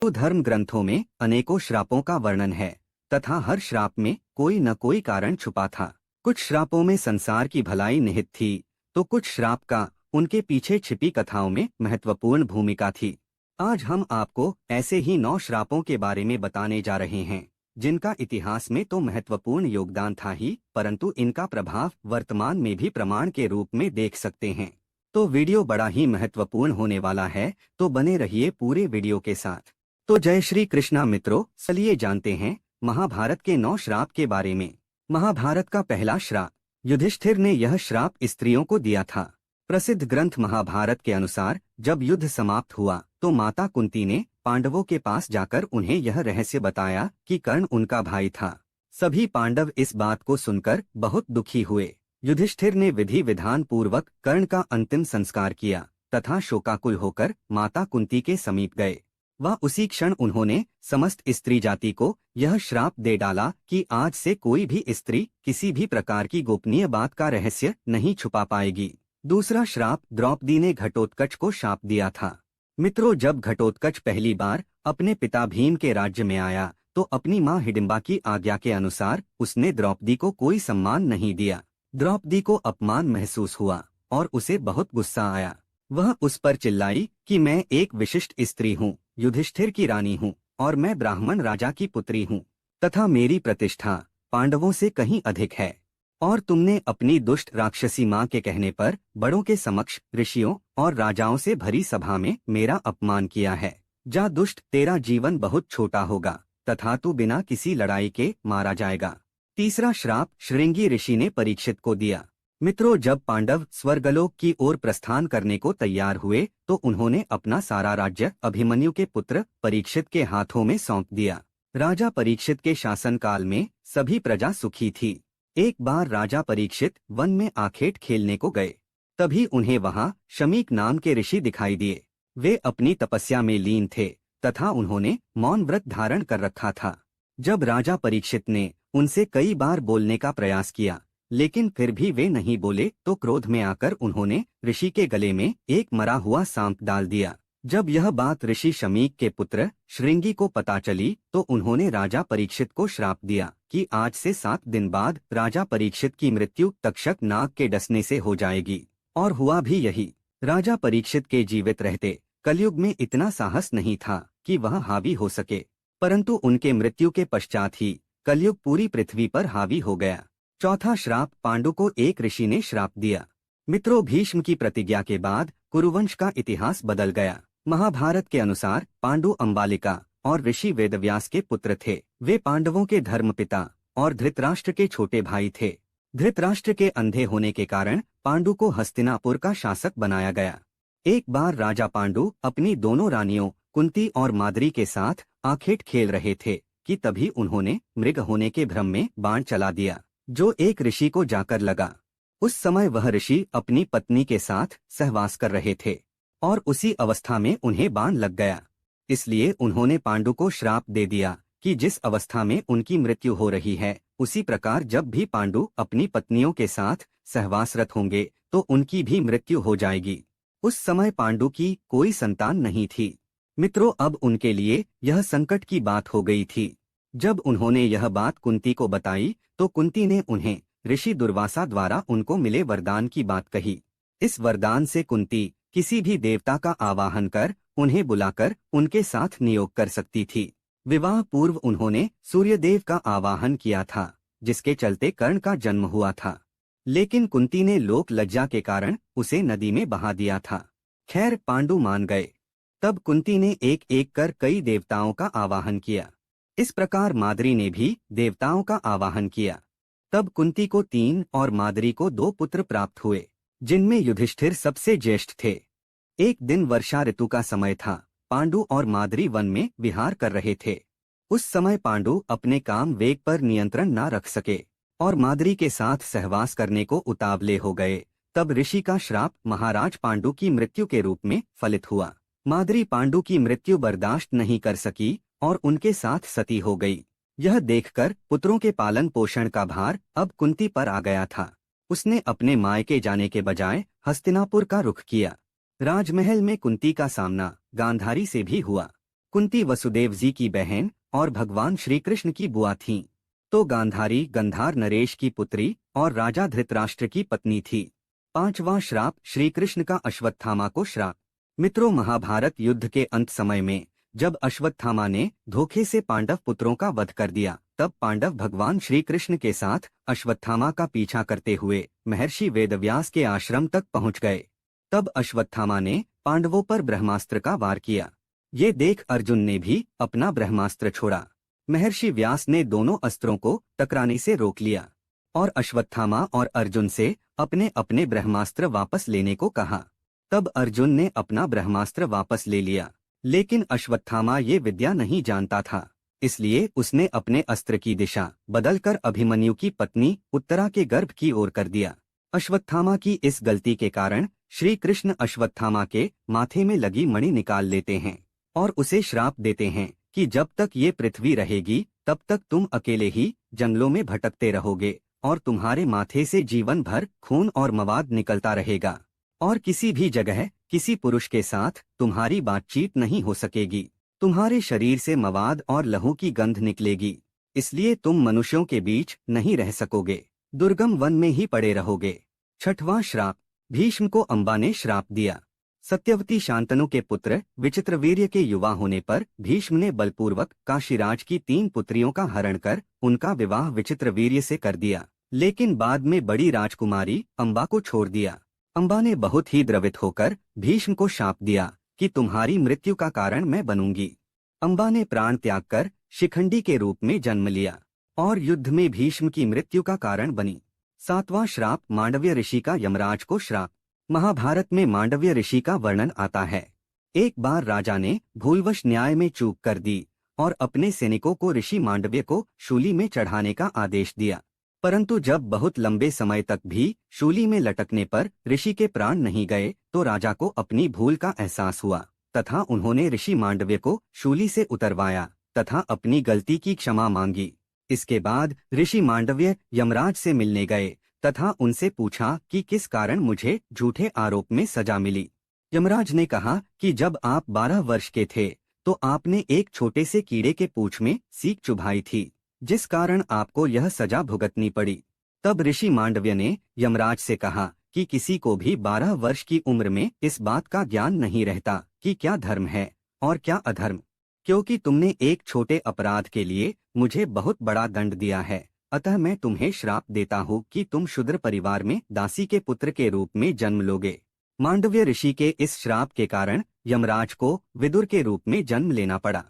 तो धर्म ग्रंथों में अनेकों श्रापों का वर्णन है तथा हर श्राप में कोई न कोई कारण छुपा था। कुछ श्रापों में संसार की भलाई निहित थी तो कुछ श्राप का उनके पीछे छिपी कथाओं में महत्वपूर्ण भूमिका थी। आज हम आपको ऐसे ही 9 श्रापों के बारे में बताने जा रहे हैं जिनका इतिहास में तो महत्वपूर्ण योगदान था ही, परंतु इनका प्रभाव वर्तमान में भी प्रमाण के रूप में देख सकते हैं। तो वीडियो बड़ा ही महत्वपूर्ण होने वाला है, तो बने रहिए पूरे वीडियो के साथ। तो जय श्री कृष्णा मित्रों, चलिए जानते हैं महाभारत के 9 श्राप के बारे में। महाभारत का पहला श्राप, युधिष्ठिर ने यह श्राप स्त्रियों को दिया था। प्रसिद्ध ग्रंथ महाभारत के अनुसार जब युद्ध समाप्त हुआ तो माता कुंती ने पांडवों के पास जाकर उन्हें यह रहस्य बताया कि कर्ण उनका भाई था। सभी पांडव इस बात को सुनकर बहुत दुखी हुए। युधिष्ठिर ने विधि विधान पूर्वक कर्ण का अंतिम संस्कार किया तथा शोकाकुल होकर माता कुंती के समीप गए। वह उसी क्षण उन्होंने समस्त स्त्री जाति को यह श्राप दे डाला कि आज से कोई भी स्त्री किसी भी प्रकार की गोपनीय बात का रहस्य नहीं छुपा पाएगी। दूसरा श्राप, द्रौपदी ने घटोत्कच को शाप दिया था। मित्रों, जब घटोत्कच पहली बार अपने पिता भीम के राज्य में आया तो अपनी मां हिडिंबा की आज्ञा के अनुसार उसने द्रौपदी को कोई सम्मान नहीं दिया। द्रौपदी को अपमान महसूस हुआ और उसे बहुत गुस्सा आया। वह उस पर चिल्लाई कि मैं एक विशिष्ट स्त्री हूँ, युधिष्ठिर की रानी हूँ और मैं ब्राह्मण राजा की पुत्री हूँ तथा मेरी प्रतिष्ठा पांडवों से कहीं अधिक है, और तुमने अपनी दुष्ट राक्षसी माँ के कहने पर बड़ों के समक्ष ऋषियों और राजाओं से भरी सभा में मेरा अपमान किया है। जा दुष्ट, तेरा जीवन बहुत छोटा होगा तथा तू बिना किसी लड़ाई के मारा जाएगा। तीसरा श्राप श्रृंगी ऋषि ने परीक्षित को दिया। मित्रों, जब पांडव स्वर्गलोक की ओर प्रस्थान करने को तैयार हुए तो उन्होंने अपना सारा राज्य अभिमन्यु के पुत्र परीक्षित के हाथों में सौंप दिया। राजा परीक्षित के शासनकाल में सभी प्रजा सुखी थी। एक बार राजा परीक्षित वन में आखेट खेलने को गए। तभी उन्हें वहां शमीक नाम के ऋषि दिखाई दिए। वे अपनी तपस्या में लीन थे तथा उन्होंने मौन व्रत धारण कर रखा था। जब राजा परीक्षित ने उनसे कई बार बोलने का प्रयास किया लेकिन फिर भी वे नहीं बोले तो क्रोध में आकर उन्होंने ऋषि के गले में एक मरा हुआ सांप डाल दिया। जब यह बात ऋषि शमीक के पुत्र श्रृंगी को पता चली तो उन्होंने राजा परीक्षित को श्राप दिया कि आज से 7 दिन बाद राजा परीक्षित की मृत्यु तक्षक नाग के डसने से हो जाएगी। और हुआ भी यही। राजा परीक्षित के जीवित रहते कलयुग में इतना साहस नहीं था कि वह हावी हो सके, परंतु उनके मृत्यु के पश्चात ही कलयुग पूरी पृथ्वी पर हावी हो गया। चौथा श्राप, पांडु को एक ऋषि ने श्राप दिया। मित्रों, भीष्म की प्रतिज्ञा के बाद कुरुवंश का इतिहास बदल गया। महाभारत के अनुसार पांडु अंबालिका और ऋषि वेदव्यास के पुत्र थे। वे पांडवों के धर्मपिता और धृतराष्ट्र के छोटे भाई थे। धृतराष्ट्र के अंधे होने के कारण पांडु को हस्तिनापुर का शासक बनाया गया। एक बार राजा पांडु अपनी दोनों रानियों कुंती और माद्री के साथ आखेट खेल रहे थे कि तभी उन्होंने मृग होने के भ्रम में बाण चला दिया जो एक ऋषि को जाकर लगा। उस समय वह ऋषि अपनी पत्नी के साथ सहवास कर रहे थे और उसी अवस्था में उन्हें बाण लग गया। इसलिए उन्होंने पांडु को श्राप दे दिया कि जिस अवस्था में उनकी मृत्यु हो रही है उसी प्रकार जब भी पांडु अपनी पत्नियों के साथ सहवासरत होंगे तो उनकी भी मृत्यु हो जाएगी। उस समय पांडु की कोई संतान नहीं थी। मित्रों, अब उनके लिए यह संकट की बात हो गई थी। जब उन्होंने यह बात कुंती को बताई तो कुंती ने उन्हें ऋषि दुर्वासा द्वारा उनको मिले वरदान की बात कही। इस वरदान से कुंती किसी भी देवता का आवाहन कर उन्हें बुलाकर उनके साथ नियोग कर सकती थी। विवाह पूर्व उन्होंने सूर्यदेव का आवाहन किया था जिसके चलते कर्ण का जन्म हुआ था, लेकिन कुंती ने लोक लज्जा के कारण उसे नदी में बहा दिया था। खैर, पांडु मान गए। तब कुंती ने एक एक कर कई देवताओं का आवाहन किया। इस प्रकार माद्री ने भी देवताओं का आवाहन किया। तब कुंती को 3 और माद्री को 2 पुत्र प्राप्त हुए जिनमें युधिष्ठिर सबसे ज्येष्ठ थे। एक दिन वर्षा ऋतु का समय था। पांडु और माद्री वन में विहार कर रहे थे। उस समय पांडु अपने काम वेग पर नियंत्रण न रख सके और माद्री के साथ सहवास करने को उतावले हो गए। तब ऋषि का श्राप महाराज पांडु की मृत्यु के रूप में फलित हुआ। माद्री पांडु की मृत्यु बर्दाश्त नहीं कर सकी और उनके साथ सती हो गई। यह देखकर पुत्रों के पालन पोषण का भार अब कुंती पर आ गया था। उसने अपने मायके जाने के बजाय हस्तिनापुर का रुख किया। राजमहल में कुंती का सामना गांधारी से भी हुआ। कुंती वसुदेव जी की बहन और भगवान श्री कृष्ण की बुआ थीं। तो गांधारी गंधार नरेश की पुत्री और राजा धृतराष्ट्र की पत्नी थी। 5वां श्राप श्री कृष्ण का अश्वत्थामा को श्राप। मित्रों, महाभारत युद्ध के अंत समय में जब अश्वत्थामा ने धोखे से पांडव पुत्रों का वध कर दिया, तब पांडव भगवान श्री कृष्ण के साथ अश्वत्थामा का पीछा करते हुए महर्षि वेदव्यास के आश्रम तक पहुंच गए। तब अश्वत्थामा ने पांडवों पर ब्रह्मास्त्र का वार किया। ये देख अर्जुन ने भी अपना ब्रह्मास्त्र छोड़ा। महर्षि व्यास ने दोनों अस्त्रों को टकराने से रोक लिया और अश्वत्थामा और अर्जुन से अपने अपने ब्रह्मास्त्र वापस लेने को कहा। तब अर्जुन ने अपना ब्रह्मास्त्र वापस ले लिया, लेकिन अश्वत्थामा ये विद्या नहीं जानता था, इसलिए उसने अपने अस्त्र की दिशा बदलकर अभिमन्यु की पत्नी उत्तरा के गर्भ की ओर कर दिया। अश्वत्थामा की इस गलती के कारण श्री कृष्ण अश्वत्थामा के माथे में लगी मणि निकाल लेते हैं और उसे श्राप देते हैं कि जब तक ये पृथ्वी रहेगी तब तक तुम अकेले ही जंगलों में भटकते रहोगे और तुम्हारे माथे से जीवन भर खून और मवाद निकलता रहेगा और किसी भी जगह किसी पुरुष के साथ तुम्हारी बातचीत नहीं हो सकेगी। तुम्हारे शरीर से मवाद और लहू की गंध निकलेगी, इसलिए तुम मनुष्यों के बीच नहीं रह सकोगे, दुर्गम वन में ही पड़े रहोगे। 6वां श्राप भीष्म को अम्बा ने श्राप दिया। सत्यवती शांतनु के पुत्र विचित्रवीर्य के युवा होने पर भीष्म ने बलपूर्वक काशीराज की 3 पुत्रियों का हरण कर उनका विवाह विचित्रवीर्य से कर दिया, लेकिन बाद में बड़ी राजकुमारी अम्बा को छोड़ दिया। अम्बा ने बहुत ही द्रवित होकर भीष्म को शाप दिया कि तुम्हारी मृत्यु का कारण मैं बनूंगी। अम्बा ने प्राण त्याग कर शिखंडी के रूप में जन्म लिया और युद्ध में भीष्म की मृत्यु का कारण बनी। 7वां श्राप मांडव्य ऋषि का यमराज को श्राप। महाभारत में मांडव्य ऋषि का वर्णन आता है। एक बार राजा ने भूलवश न्याय में चूक कर दी और अपने सैनिकों को ऋषि मांडव्य को शूली में चढ़ाने का आदेश दिया, परंतु जब बहुत लंबे समय तक भी शूली में लटकने पर ऋषि के प्राण नहीं गए तो राजा को अपनी भूल का एहसास हुआ तथा उन्होंने ऋषि मांडव्य को शूली से उतरवाया तथा अपनी गलती की क्षमा मांगी। इसके बाद ऋषि मांडव्य यमराज से मिलने गए तथा उनसे पूछा कि किस कारण मुझे झूठे आरोप में सजा मिली। यमराज ने कहा कि जब आप 12 वर्ष के थे तो आपने एक छोटे से कीड़े के पूंछ में सीक चुभाई थी, जिस कारण आपको यह सजा भुगतनी पड़ी। तब ऋषि मांडव्य ने यमराज से कहा कि किसी को भी 12 वर्ष की उम्र में इस बात का ज्ञान नहीं रहता कि क्या धर्म है और क्या अधर्म, क्योंकि तुमने एक छोटे अपराध के लिए मुझे बहुत बड़ा दंड दिया है। अतः मैं तुम्हें श्राप देता हूँ कि तुम शूद्र परिवार में दासी के पुत्र के रूप में जन्म लोगे। मांडव्य ऋषि के इस श्राप के कारण यमराज को विदुर के रूप में जन्म लेना पड़ा।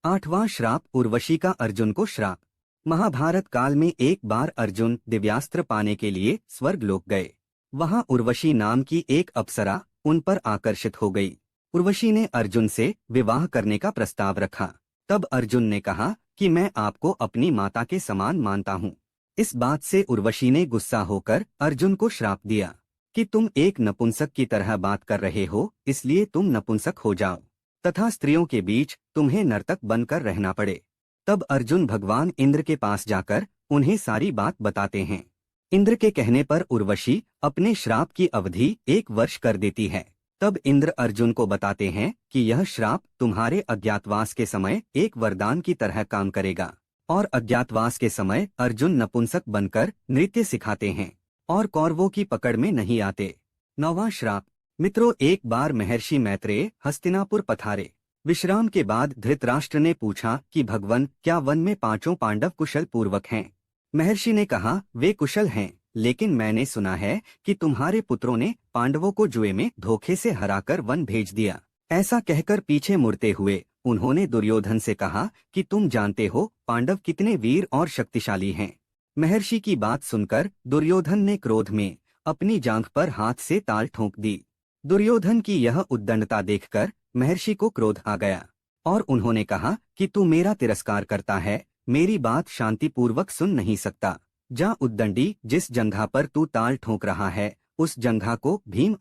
8वां श्राप उर्वशी का अर्जुन को श्राप। महाभारत काल में एक बार अर्जुन दिव्यास्त्र पाने के लिए स्वर्ग लोक गए। वहां उर्वशी नाम की एक अप्सरा उन पर आकर्षित हो गई। उर्वशी ने अर्जुन से विवाह करने का प्रस्ताव रखा। तब अर्जुन ने कहा कि मैं आपको अपनी माता के समान मानता हूँ। इस बात से उर्वशी ने गुस्सा होकर अर्जुन को श्राप दिया कि तुम एक नपुंसक की तरह बात कर रहे हो, इसलिए तुम नपुंसक हो जाओ तथा स्त्रियों के बीच तुम्हें नर्तक बनकर रहना पड़े। तब अर्जुन भगवान इंद्र के पास जाकर उन्हें सारी बात बताते हैं। इंद्र के कहने पर उर्वशी अपने श्राप की अवधि 1 वर्ष कर देती है। तब इंद्र अर्जुन को बताते हैं कि यह श्राप तुम्हारे अज्ञातवास के समय एक वरदान की तरह काम करेगा और अज्ञातवास के समय अर्जुन नपुंसक बनकर नृत्य सिखाते हैं और कौरवों की पकड़ में नहीं आते। 9वां श्राप। मित्रों, एक बार महर्षि मैत्रेय हस्तिनापुर पधारे। विश्राम के बाद धृतराष्ट्र ने पूछा कि भगवन, क्या वन में 5 पांडव कुशल पूर्वक हैं? महर्षि ने कहा, वे कुशल हैं, लेकिन मैंने सुना है कि तुम्हारे पुत्रों ने पांडवों को जुए में धोखे से हराकर वन भेज दिया। ऐसा कहकर पीछे मुड़ते हुए उन्होंने दुर्योधन से कहा कि तुम जानते हो पांडव कितने वीर और शक्तिशाली हैं। महर्षि की बात सुनकर दुर्योधन ने क्रोध में अपनी जांघ पर हाथ से ताल ठोंक दी। दुर्योधन की यह उद्दंडता देखकर महर्षि को क्रोध आ गया और उन्होंने कहा कि तू मेरा तिरस्कार करता है, मेरी बात शांतिपूर्वक सुन नहीं सकता। जा उद्दंडी, जिस जंघा पर तू ताल ठोंक रहा है उस जंघा को भीम